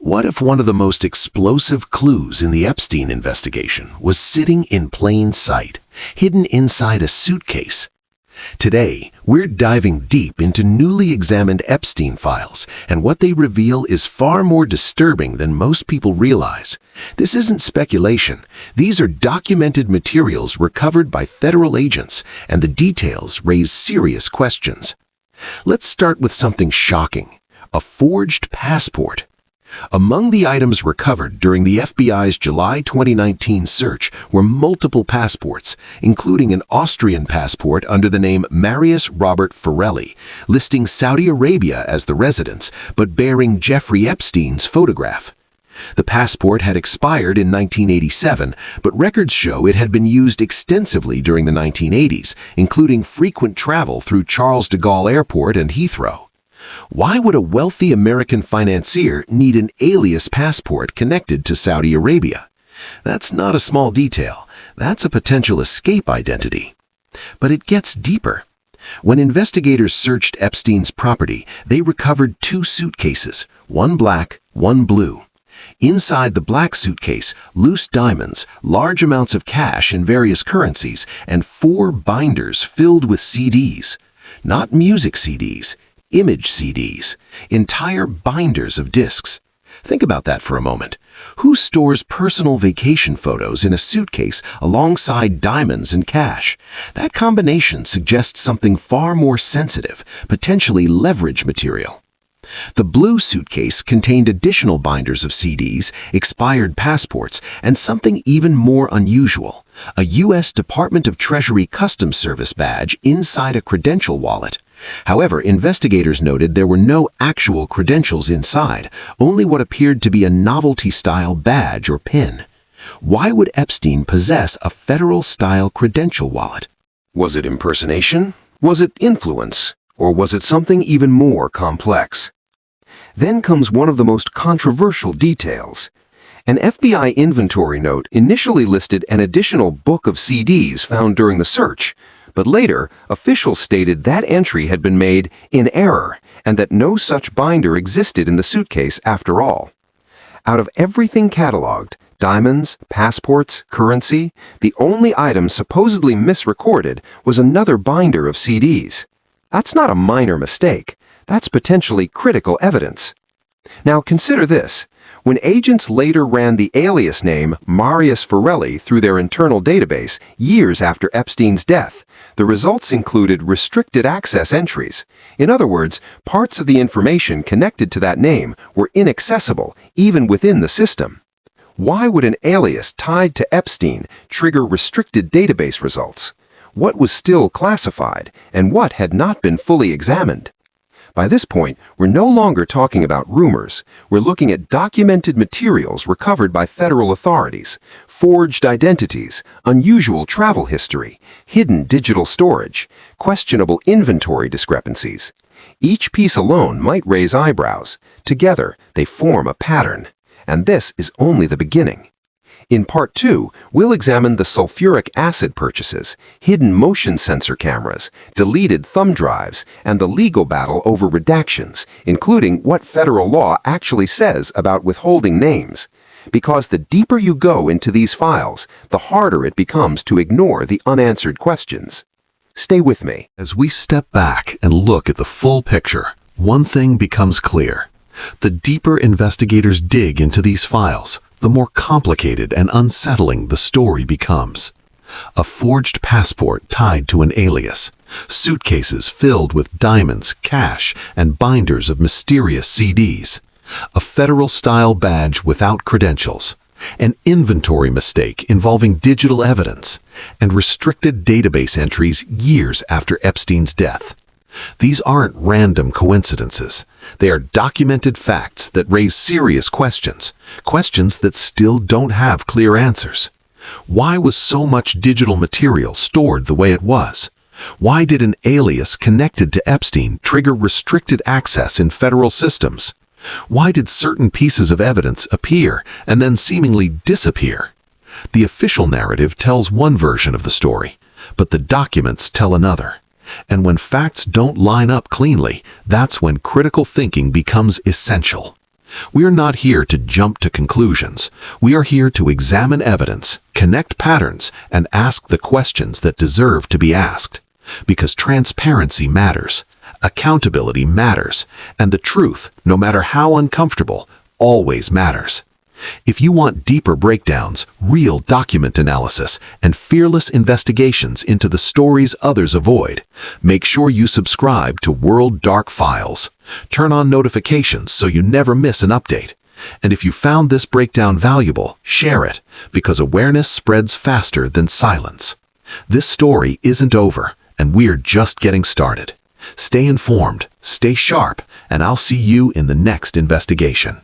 What if one of the most explosive clues in the Epstein investigation was sitting in plain sight, hidden inside a suitcase? Today, we're diving deep into newly examined Epstein files, and what they reveal is far more disturbing than most people realize. This isn't speculation. These are documented materials recovered by federal agents, and the details raise serious questions. Let's start with something shocking: a forged passport. Among the items recovered during the FBI's July 2019 search were multiple passports, including an Austrian passport under the name Marius Robert Forelli, listing Saudi Arabia as the residence, but bearing Jeffrey Epstein's photograph. The passport had expired in 1987, but records show it had been used extensively during the 1980s, including frequent travel through Charles de Gaulle Airport and Heathrow. Why would a wealthy American financier need an alias passport connected to Saudi Arabia? That's not a small detail. That's a potential escape identity. But it gets deeper. When investigators searched Epstein's property, they recovered 2 suitcases, one black, one blue. Inside the black suitcase, loose diamonds, large amounts of cash in various currencies, and 4 binders filled with CDs. Not music CDs. Image CDs, entire binders of discs. Think about that for a moment. Who stores personal vacation photos in a suitcase alongside diamonds and cash? That combination suggests something far more sensitive, potentially leverage material. The blue suitcase contained additional binders of CDs, expired passports, and something even more unusual: a U.S. Department of Treasury Customs Service badge inside a credential wallet. However, investigators noted there were no actual credentials inside, only what appeared to be a novelty-style badge or pin. Why would Epstein possess a federal-style credential wallet? Was it impersonation? Was it influence? Or was it something even more complex? Then comes one of the most controversial details. An FBI inventory note initially listed an additional book of CDs found during the search, but later, officials stated that entry had been made in error and that no such binder existed in the suitcase after all. Out of everything cataloged, diamonds, passports, currency, the only item supposedly misrecorded was another binder of CDs. That's not a minor mistake. That's potentially critical evidence. Now consider this. When agents later ran the alias name Marius Forelli through their internal database years after Epstein's death, the results included restricted access entries. In other words, parts of the information connected to that name were inaccessible even within the system. Why would an alias tied to Epstein trigger restricted database results? What was still classified, and what had not been fully examined? By this point, we're no longer talking about rumors. We're looking at documented materials recovered by federal authorities, forged identities, unusual travel history, hidden digital storage, questionable inventory discrepancies. Each piece alone might raise eyebrows. Together, they form a pattern. And this is only the beginning. In Part 2, we'll examine the sulfuric acid purchases, hidden motion sensor cameras, deleted thumb drives, and the legal battle over redactions, including what federal law actually says about withholding names. Because the deeper you go into these files, the harder it becomes to ignore the unanswered questions. Stay with me. As we step back and look at the full picture, one thing becomes clear. The deeper investigators dig into these files, the more complicated and unsettling the story becomes. A forged passport tied to an alias, suitcases filled with diamonds, cash, and binders of mysterious CDs, a federal-style badge without credentials, an inventory mistake involving digital evidence, and restricted database entries years after Epstein's death. These aren't random coincidences. They are documented facts that raise serious questions, questions that still don't have clear answers. Why was so much digital material stored the way it was? Why did an alias connected to Epstein trigger restricted access in federal systems? Why did certain pieces of evidence appear and then seemingly disappear? The official narrative tells one version of the story, but the documents tell another. And when facts don't line up cleanly, that's when critical thinking becomes essential. We are not here to jump to conclusions. We are here to examine evidence, connect patterns, and ask the questions that deserve to be asked. Because transparency matters, accountability matters, and the truth, no matter how uncomfortable, always matters. If you want deeper breakdowns, real document analysis, and fearless investigations into the stories others avoid, make sure you subscribe to World Dark Files. Turn on notifications so you never miss an update. And if you found this breakdown valuable, share it, because awareness spreads faster than silence. This story isn't over, and we're just getting started. Stay informed, stay sharp, and I'll see you in the next investigation.